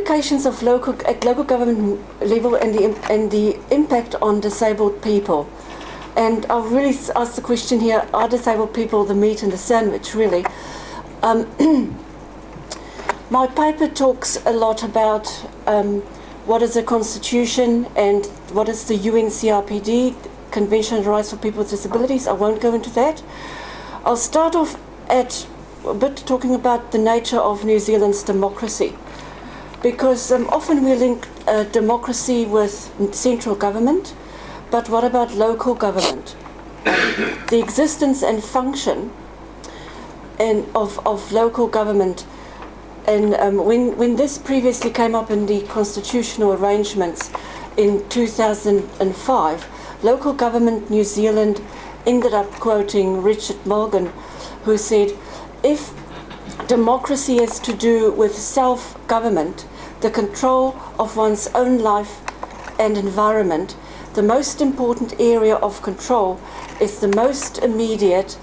implications of at local government level and the impact on disabled people. And I'll really ask the question here, are disabled people the meat in the sandwich, really? My paper talks a lot about what is a constitution and what is the UNCRPD, Convention on Rights for People with Disabilities. I won't go into that. I'll start off at a bit talking about the nature of New Zealand's democracy, because often we link democracy with central government, but what about local government? The existence and function of local government. And when this previously came up in the constitutional arrangements in 2005, Local Government New Zealand ended up quoting Richard Mulligan, who said, if democracy is to do with self-government, the control of one's own life and environment, the most important area of control is the most immediate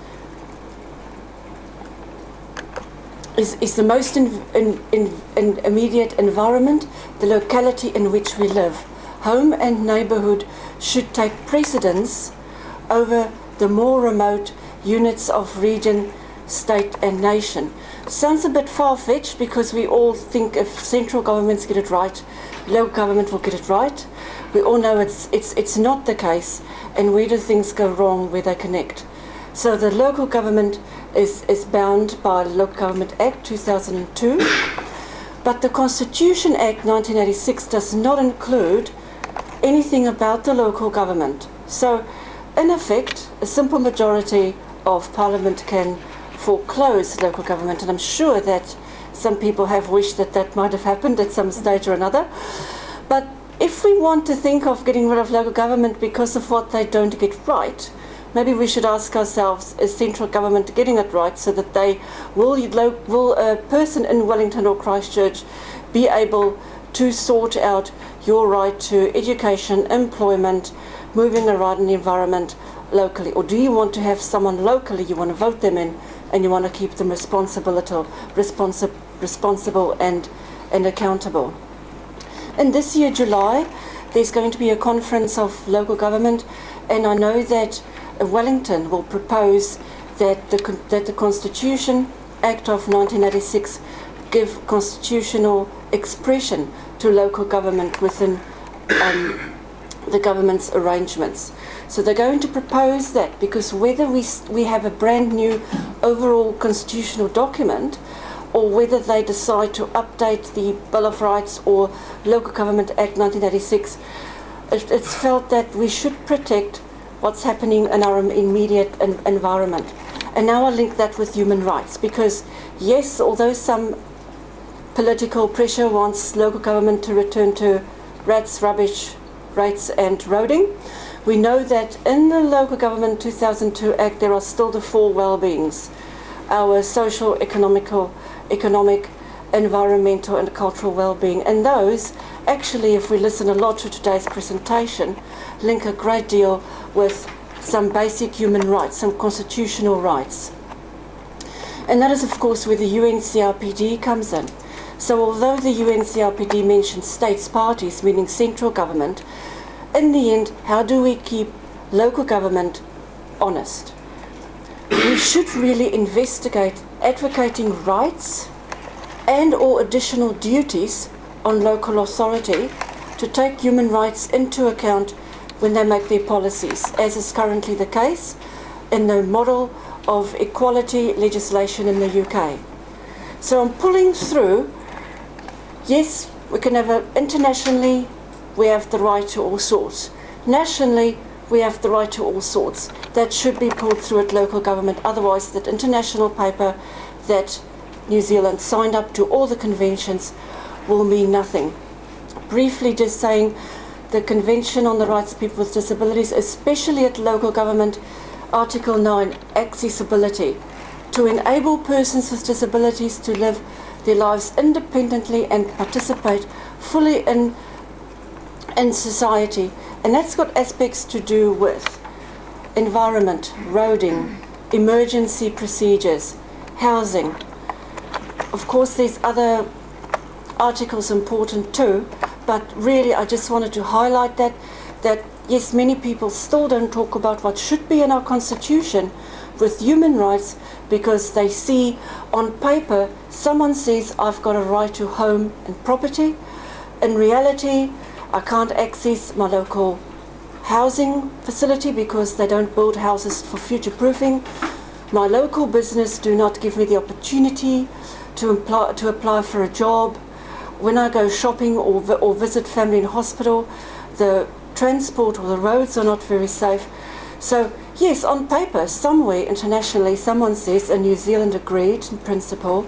immediate environment, the locality in which we live. Home and neighbourhood should take precedence over the more remote units of region, state and nation. Sounds a bit far-fetched, because we all think if central governments get it right, local government will get it right. We all know it's not the case, and where do things go wrong where they connect? So the local government is bound by the Local Government Act 2002, but the Constitution Act 1986 does not include anything about the local government. So in effect, a simple majority of Parliament can foreclose local government, and I'm sure that some people have wished that that might have happened at some stage or another. But if we want to think of getting rid of local government because of what they don't get right, maybe we should ask ourselves, is central government getting it right, so that will a person in Wellington or Christchurch be able to sort out your right to education, employment, moving around in the environment locally? Or do you want to have someone locally, you want to vote them in, and you want to keep them responsible and accountable? And this year, July, there's going to be a conference of local government, and I know that Wellington will propose that the Constitution Act of 1986 give constitutional expression to local government within the government's arrangements. So they're going to propose that, because whether we have a brand new overall constitutional document, or whether they decide to update the Bill of Rights or Local Government Act 1986, it's felt that we should protect what's happening in our immediate environment. And now I link that with human rights, because yes, although some political pressure wants local government to return to rats, rubbish, rates and roading, we know that in the Local Government 2002 Act there are still the four well-beings: our social, economic, environmental and cultural well-being. And those, actually, if we listen a lot to today's presentation, link a great deal with some basic human rights, some constitutional rights. And that is, of course, where the UNCRPD comes in. So although the UNCRPD mentions states parties, meaning central government, in the end, how do we keep local government honest? We should really investigate advocating rights and or additional duties on local authority to take human rights into account when they make their policies, as is currently the case in the model of equality legislation in the UK. So I'm pulling through, yes, we can have internationally, we have the right to all sorts. Nationally, we have the right to all sorts. That should be pulled through at local government, otherwise that international paper that New Zealand signed up to, all the conventions, will mean nothing. Briefly just saying, the Convention on the Rights of People with Disabilities, especially at local government, Article 9, accessibility, to enable persons with disabilities to live their lives independently and participate fully in society. And that's got aspects to do with environment, roading, emergency procedures, housing. Of course, there's other article's important too, but really I just wanted to highlight that yes, many people still don't talk about what should be in our constitution with human rights, because they see on paper someone says I've got a right to home and property. In reality, I can't access my local housing facility because they don't build houses for future proofing. My local business do not give me the opportunity to apply for a job. When I go shopping or visit family in hospital, the transport or the roads are not very safe. So yes, on paper, somewhere internationally, someone says, and New Zealand agreed in principle,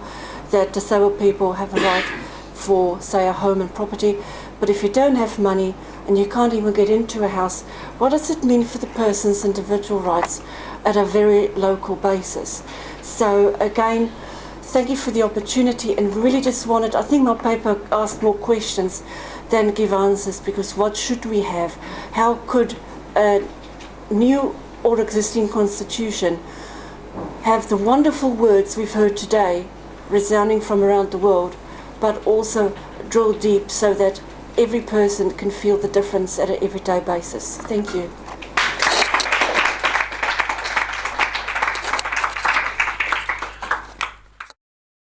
that disabled people have a right for, say, a home and property. But if you don't have money and you can't even get into a house, what does it mean for the person's individual rights at a very local basis? So again, thank you for the opportunity, and really just wanted, I think my paper asked more questions than give answers, because what should we have? How could a new or existing constitution have the wonderful words we've heard today resounding from around the world, but also drill deep so that every person can feel the difference at an everyday basis? Thank you.